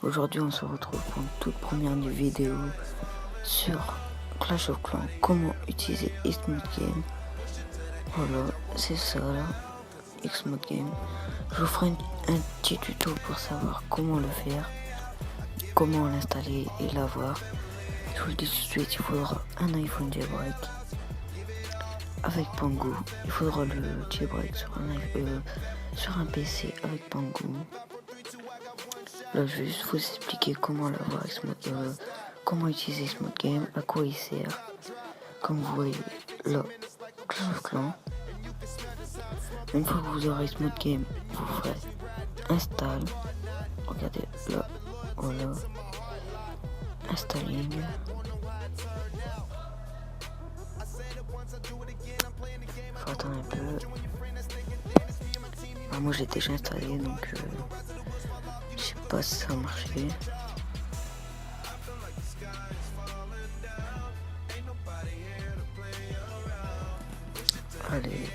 Aujourd'hui on se retrouve pour une toute première vidéo sur Clash of Clans, comment utiliser Xmode Game. Voilà, c'est ça là, Xmode Game. Je vous ferai un petit tuto pour savoir comment le faire, comment l'installer et l'avoir. Je vous le dis tout de suite, il faudra un iPhone jailbreak avec Pango. Il faudra le jailbreak sur un PC avec Pango. Là, je vais juste vous expliquer comment l'avoir, comment utiliser Xmode Game, à quoi il sert. Comme vous voyez là, Clash of Clans. Une fois que vous aurez Xmode Game, vous ferez install. Regardez là, voilà, installing. Faut attendre un peu. Alors, moi j'ai déjà installé, donc je sais pas si ça a marché. Allez.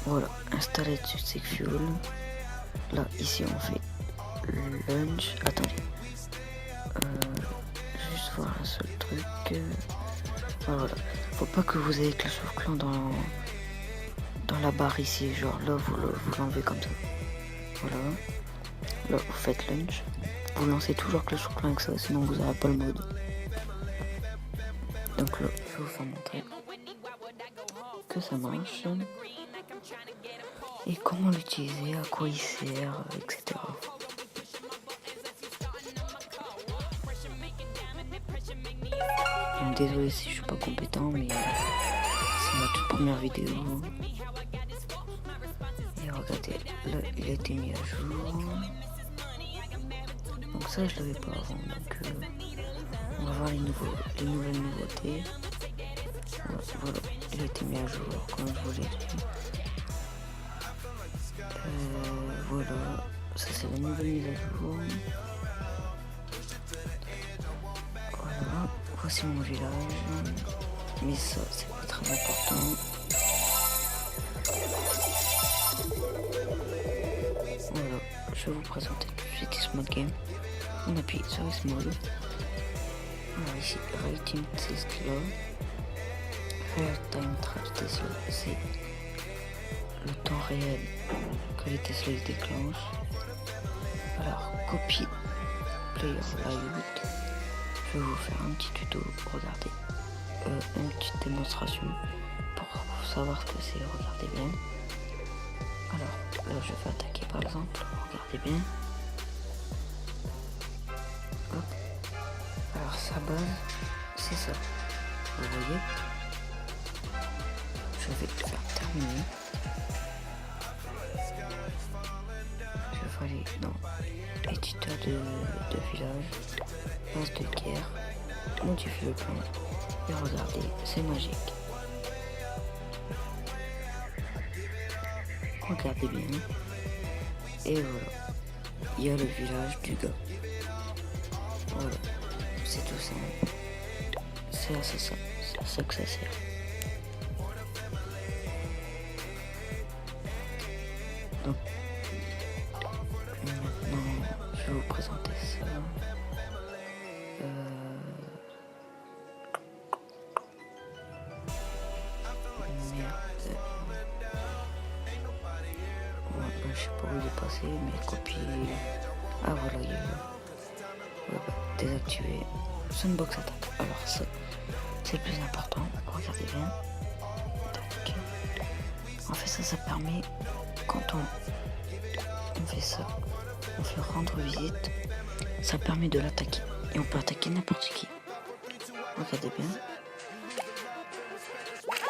Voilà, installer Tuxec Fuel. Là, ici on fait launch. Attendez. Juste voir un seul truc. Voilà. Faut pas que vous ayez Clash of Clans dans la barre ici. Genre là, vous l'enlevez comme ça. Voilà. Là, vous faites launch. Vous lancez toujours Clash of Clans avec ça, sinon vous n'aurez pas le mode. Donc là, je vais vous faire montrer que ça marche. Et comment l'utiliser, à quoi il sert, etc. Donc, désolé si je suis pas compétent, mais c'est ma toute première vidéo. Et regardez, là il a été mis à jour. Donc ça je l'avais pas avant, donc on va voir les nouvelles nouveautés. Voilà, il a été mis à jour comme je vous l'ai dit. Voilà, ça c'est la nouvelle mise à jour. Voilà, voici mon village. Mais ça c'est pas très important. Voilà, je vais vous présenter tout de suite Xmode Game. On appuie sur Xmode. Alors ici, Rating Tesla. Time Track Tesla, c'est le temps réel que les Tesla se déclenchent. Alors, copie player layout. Je vais vous faire un petit tuto. Regardez, une petite démonstration pour savoir ce que c'est. Regardez bien. Alors, là, je vais attaquer par exemple. Regardez bien. Hop. Alors, sa base, c'est ça. Vous voyez? Je vais le faire terminer. Je vais aller dans éditeur de village, base de guerre, modifier le plan. Et regardez, c'est magique. Regardez bien. Et voilà. Il y a le village du gars. Voilà. C'est tout simple. C'est à ça que ça sert. Donc, maintenant, je vais vous présenter ça. Merde. Ouais, je sais pas où il est passé, mais copier. Ah voilà, il est là. Désactiver. Sandbox attaque. Alors ça, c'est le plus important. Regardez bien. Tac. En fait ça permet, quand on fait ça, on fait rendre visite, ça permet de l'attaquer. Et on peut attaquer n'importe qui. Regardez bien.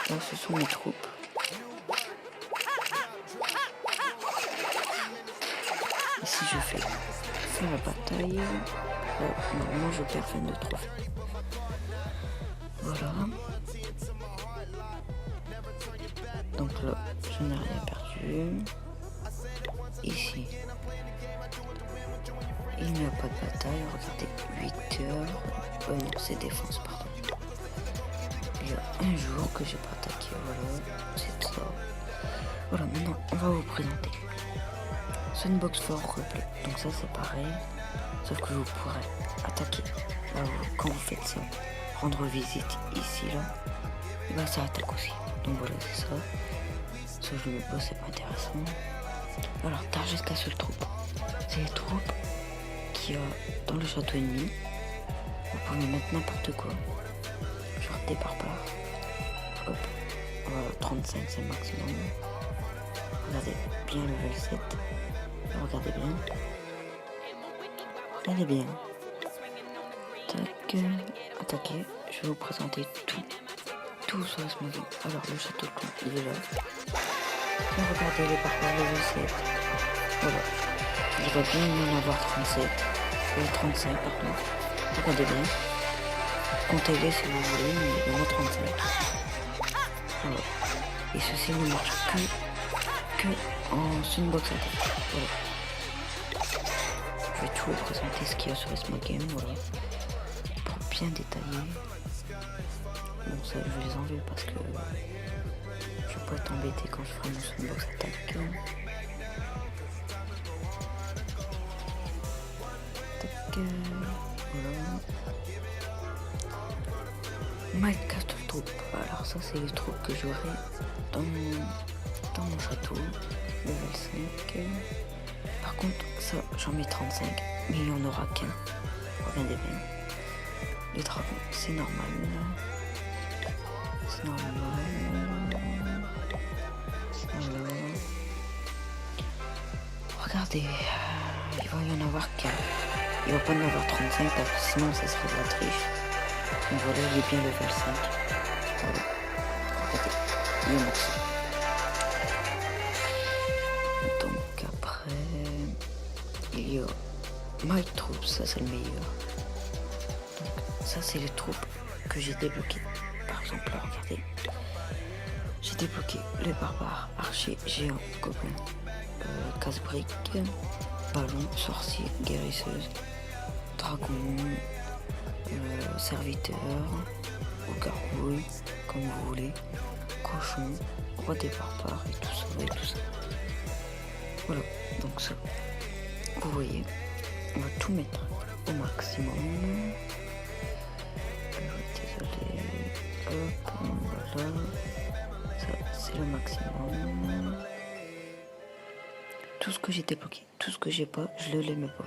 Là ce sont mes troupes. Ici je fais la bataille. Là, normalement je perds 22 trophées. Voilà. Donc là, je n'ai rien perdu. Ici, il n'y a pas de bataille. Regardez, 8 heures. Non, c'est défense, pardon. Il y a un jour que j'ai pas attaqué. Voilà, c'est ça. Voilà, maintenant, on va vous présenter C'est une box fort replay. Donc ça c'est pareil. Sauf que vous pourrez attaquer. Là, quand vous faites ça, rendre visite ici là, et bah ça attaque aussi. Donc voilà, c'est ça. Ça je le pose, c'est pas intéressant. Alors target castle troupe. C'est les troupes qu'il y a dans le château ennemi. Vous pouvez mettre n'importe quoi. Genre des barbares. Hop. 35 c'est le maximum. Regardez bien le level 7. Regardez bien. Elle est bien. Tac. Attaquer. Je vais vous présenter tout sur ce module. Alors le château de clan, il est là. Et regardez les barbares level 7. Voilà. Il va bien y en avoir 37. 35 pardon. Regardez bien. Comptez-les si vous voulez, mais il y en a 35. Voilà. Et ceci ne marche que en Sunbox attaque. Voilà. Je vais tout vous présenter ce qu'il y a sur Small Game, voilà. Pour bien détailler. Bon ça je vais les enlever parce que je vais pas être embêté quand je ferai mon Sunbox attaque. Tac, voilà. Minecraft troupe. Alors ça c'est les troupes que j'aurai dans mon château. Level 5. Par contre ça j'en mets 35. Mais il n'y en aura qu'un. Regardez bien. Les dragons c'est normal. C'est normal. Voilà. Regardez. Il va y en avoir qu'un. Il va pas en avoir 35 parce que sinon ça serait de la triche. Donc voilà, il est bien level 5. Voilà. Regardez, il est max. Donc après, il y a My Troops, ça c'est le meilleur. Donc, ça c'est les troupes que j'ai débloquées. Par exemple, là, regardez. J'ai débloqué les barbares, archers, géants, gobelins, casse-briques, ballons, sorciers, guérisseuses, dragons, serviteurs, ou gargouilles, comme vous voulez, cochons, roi des barbares et tout ça, et tout ça. Voilà, donc ça, vous voyez, on va tout mettre au maximum. Désolé, hop, voilà, ça c'est le maximum. Tout ce que j'ai débloqué, tout ce que j'ai pas, je ne l'aimais pas.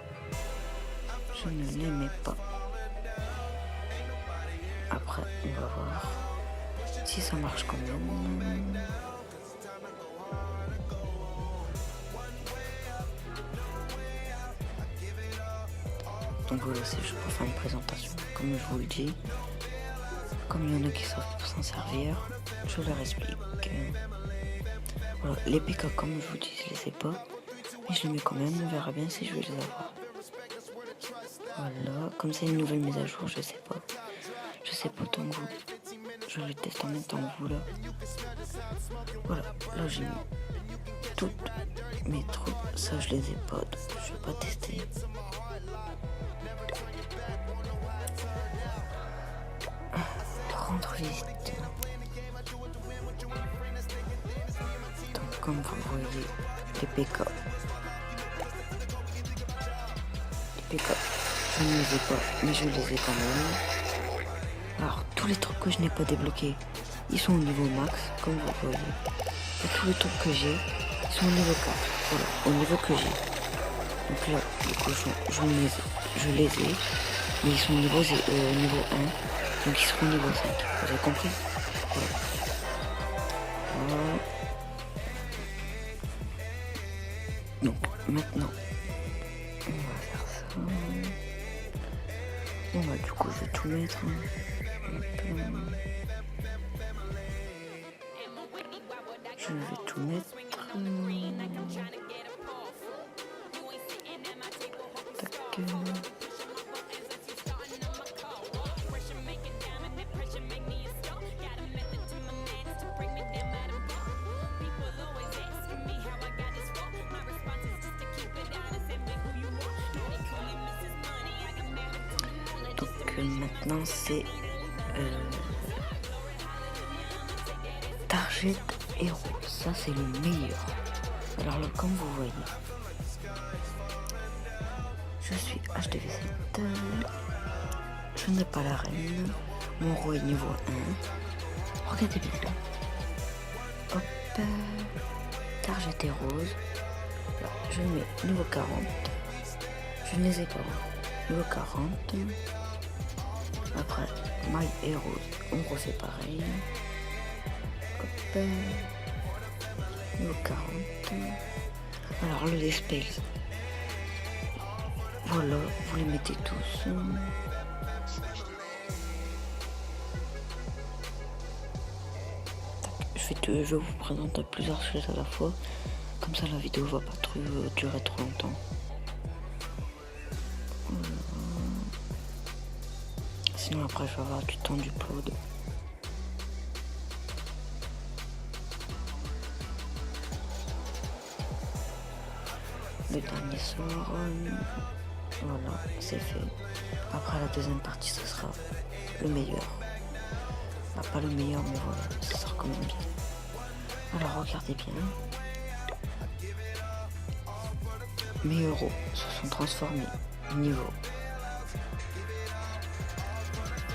Je ne l'aimais pas. Après, on va voir si ça marche quand même. Donc voilà, c'est juste pour faire une présentation. Comme je vous le dis, comme il y en a qui savent s'en servir, je leur explique. Voilà, les PK, comme je vous dis, je les ai pas. Mais je les mets quand même, on verra bien si je vais les avoir. Voilà, comme c'est une nouvelle mise à jour, je sais pas. Je sais pas tant que vous. Je les teste en même temps que vous là. Voilà, là j'ai mis toutes mes troupes. Ça je les ai pas, donc je vais pas tester. Rendre visite. Donc comme vous voyez, les PK. Les PK, je ne les ai pas, mais je les ai quand même. Alors, tous les trucs que je n'ai pas débloqués, ils sont au niveau max, comme vous voyez. Et tous les trucs que j'ai, ils sont au niveau 4. Voilà, au niveau que j'ai. Donc là, les cochons, je les ai, mais ils sont au niveau 1, donc ils seront au niveau 5. Vous avez compris? Voilà. Voilà. Donc, maintenant, on va faire ça. Bon bah du coup, je vais tout mettre. Je vais tout mettre. Tac. Donc maintenant c'est Target Héros, ça c'est le meilleur. Alors là, comme vous voyez, Je suis HDV7. Je n'ai pas la reine. Mon roi est niveau 1. Regardez bien. Hop. Car j'étais rose. Là, je mets niveau 40. Je ne les ai pas. Niveau 40. Après, maille et rose. On refait pareil. Hop. Niveau 40. Alors le dispel. Voilà, vous les mettez tous. Je vous présente plusieurs choses à la fois. Comme ça la vidéo va pas trop durer trop longtemps. Sinon après je vais avoir du temps d'upload. Le dernier sort. Voilà, c'est fait. Après la deuxième partie ce sera le meilleur. Bah, pas le meilleur mais voilà, ça sera quand même bien. Alors regardez bien. Mes héros se sont transformés niveau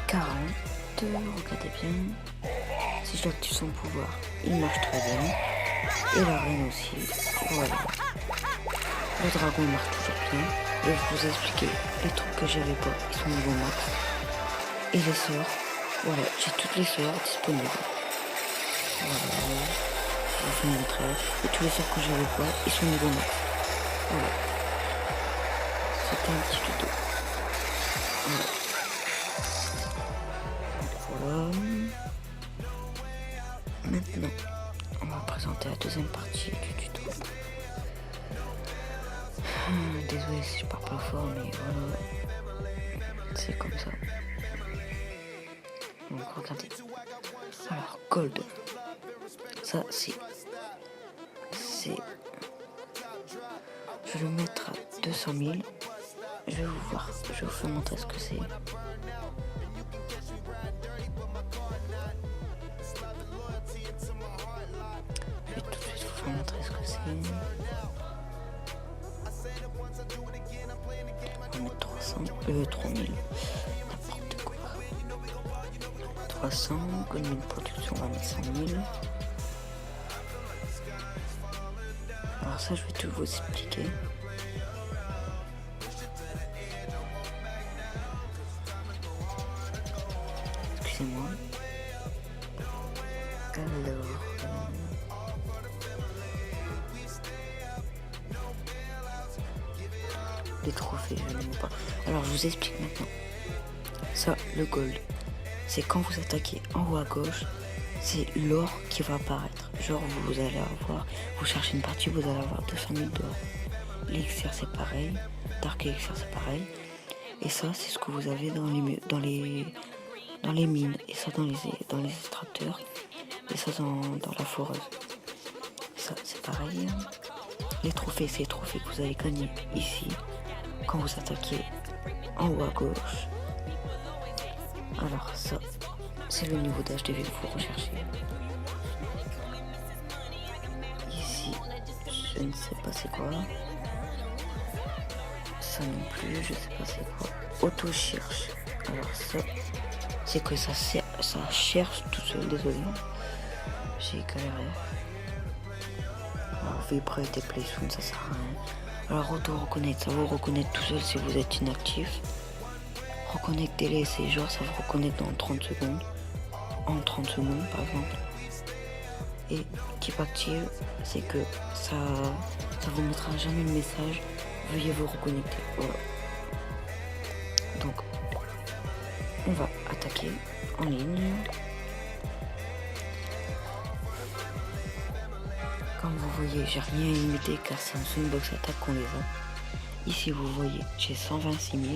40. Regardez bien. Si j'active son pouvoir, il marche très bien. Et la reine aussi. Voilà. Le dragon marche toujours bien. Et je vous ai expliqué les trucs que j'avais pas. Ils sont niveau max. Et les sœurs. Voilà, j'ai toutes les sœurs disponibles. Voilà. Je vous fais montrer. Et tous les sœurs que j'avais pas, ils sont niveau max. Voilà. C'était un petit tuto. Voilà. Maintenant, on va présenter la deuxième partie du tuto. Désolé si je parle pas fort, mais voilà. C'est comme ça. Donc regardez. Alors, gold. Ça, c'est... Je vais le mettre à 200 000. Je vais vous voir. Je vais vous faire montrer ce que c'est. Je vais tout de suite vous faire montrer ce que c'est. On va mettre 300, 3000. N'importe quoi. 300, comme une production, on va mettre 100 000. Alors ça, je vais tout vous expliquer. Excusez-moi. Alors... les trophées, je n'aime pas. Alors, je vous explique maintenant. Ça, le gold, c'est quand vous attaquez en haut à gauche, c'est l'or qui va apparaître. Genre, vous allez avoir, vous cherchez une partie, vous allez avoir 200 000 d'or. L'élixir, c'est pareil. Dark Elixir, c'est pareil. Et ça, c'est ce que vous avez dans les mines. Et ça, dans les extracteurs. Et ça, dans la foreuse. Ça, c'est pareil. Les trophées, c'est les trophées que vous allez gagner ici. Quand vous attaquez en haut à gauche. Alors ça, c'est le niveau d'HDV que vous recherchez. Ici, je ne sais pas c'est quoi. Ça non plus, je sais pas c'est quoi. Auto-cherche. Alors ça, c'est que ça cherche tout seul, désolé. J'ai galéré. Alors vibrate et play soon, ça sert à rien. Alors auto-reconnaître, ça vous reconnaître tout seul si vous êtes inactif. Reconnectez-les, c'est genre ça vous reconnaît dans 30 secondes. En 30 secondes par exemple. Et type active, c'est que ça vous mettra jamais le message veuillez vous reconnecter. Voilà. Donc on va attaquer en ligne. Comme vous voyez, j'ai rien limité car c'est en Swingbox attaque qu'on les a. Ici vous voyez, j'ai 126 000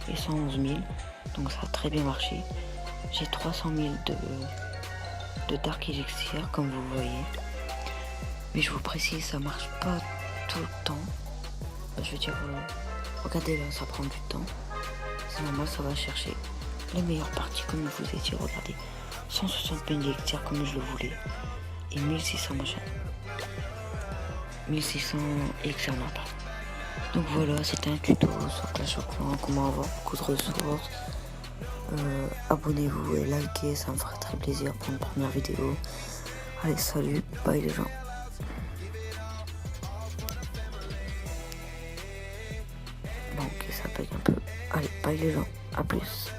et 111 000, donc ça a très bien marché. J'ai 300 000 de Dark Elixir comme vous voyez. Mais je vous précise, ça marche pas tout le temps. Je veux dire, regardez là, ça prend du temps. C'est normal, ça va chercher les meilleures parties comme je vous ai dit. Regardez, 160 000 d'Elixir comme je le voulais. Et 1600 machin. 1600 Elixir, non, pardon. Donc voilà, c'était un tuto sur Clash of Clans, comment avoir beaucoup de ressources. Abonnez-vous et likez, ça me ferait très plaisir pour une première vidéo. Allez, salut, bye les gens. Bon, ok, ça paye un peu. Allez, bye les gens, à plus.